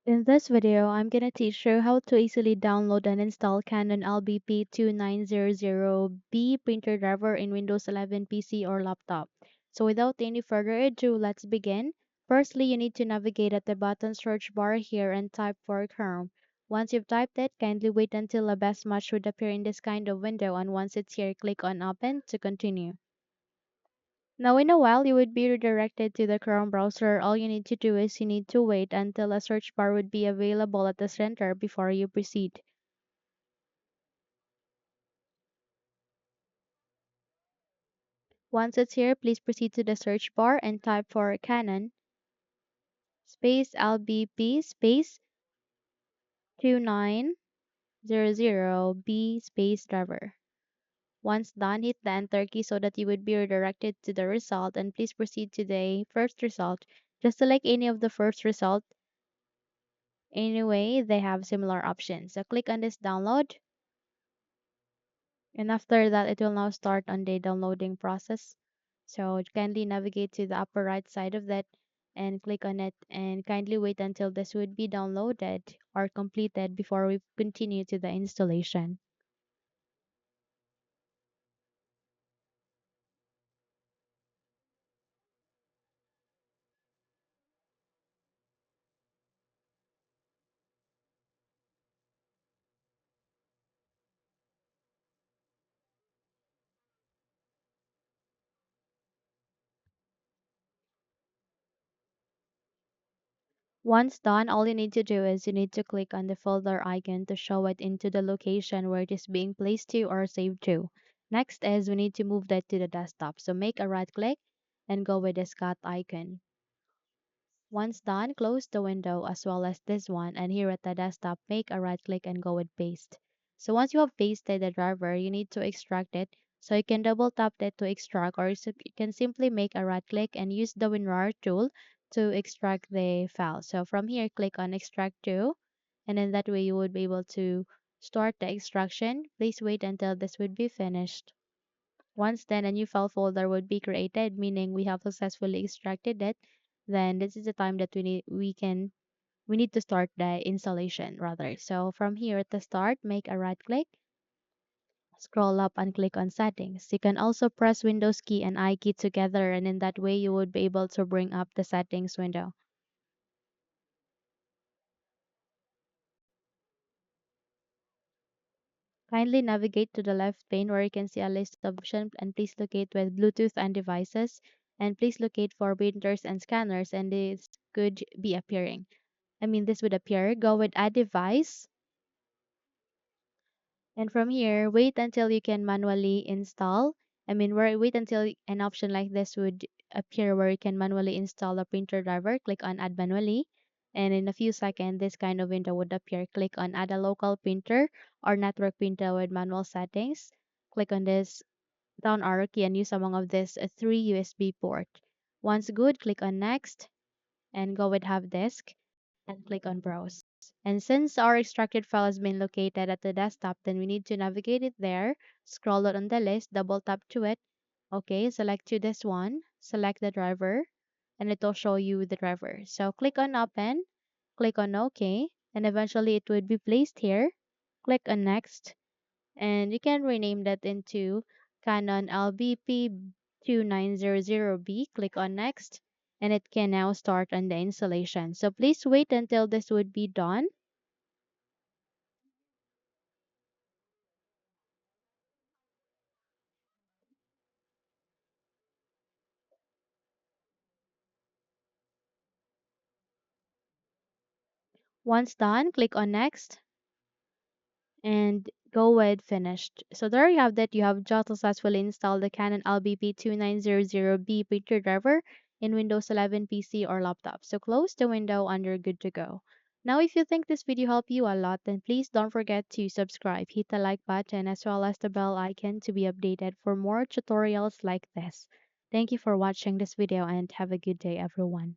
In this video, I'm gonna teach you how to easily download and install Canon LBP 2900B printer driver in Windows 11 PC or laptop. So without any further ado, let's begin. Firstly, you need to navigate at the button search bar here and type for Chrome. Once you've typed it, kindly wait until a best match would appear in this kind of window, and once it's here, click on Open to continue. Now in a while you would be redirected to the Chrome browser. All you need to do is you need to wait until a search bar would be available at the center before you proceed. Once it's here, please proceed to the search bar and type for Canon space LBP space 2900B space driver. Once done, hit the enter key so that you would be redirected to the result, and please proceed to the first result. Just select any of the first result. Anyway, they have similar options. So click on this download, and after that it will now start on the downloading process. So kindly navigate to the upper right side of that and click on it, and kindly wait until this would be downloaded or completed before we continue to the installation. Once done, all you need to do is you need to click on the folder icon to show it into the location where it is being placed to or saved to. Next is we need to move that to the desktop. So make a right click and go with the Scott icon. Once done, close the window as well as this one, and here at the desktop, make a right click and go with paste. So once you have pasted the driver, you need to extract it. So you can double tap that to extract, or you can simply make a right click and use the WinRAR tool to extract the file. So from here, click on extract to, and then that way you would be able to start the extraction. Please wait until this would be finished. Once then a new file folder would be created, meaning we have successfully extracted it, then this is the time that we need to start the installation rather. So from here at the start, make a right click, scroll up and click on settings. You can also press Windows key and I key together, and in that way you would be able to bring up the settings window. Kindly navigate to the left pane where you can see a list of options, and please locate with Bluetooth and devices, and please locate for printers and scanners, and this could be appearing. This would appear. Go with add device, and from here, wait until you can manually install. Wait until an option like this would appear where you can manually install a printer driver. Click on add manually. And in a few seconds, this kind of window would appear. Click on add a local printer or network printer with manual settings. Click on this down arrow key and use among of this three USB port. Once good, click on next and go with have disk and click on browse. And since our extracted file has been located at the desktop, then we need to navigate it there, scroll down on the list, double tap to it. Okay, select to this one, select the driver, and it will show you the driver. So click on open, click on OK, and eventually it would be placed here. Click on next, and you can rename that into Canon LBP 2900B. Click on next, and it can now start on the installation. So please wait until this would be done. Once done, click on next and go with finished. So there you have that. You have just successfully installed the Canon LBP 2900B printer driver in Windows 11 PC or laptop. So close the window and you're good to go. Now if you think this video helped you a lot, then please don't forget to subscribe, hit the like button as well as the bell icon to be updated for more tutorials like this. Thank you for watching this video and have a good day everyone.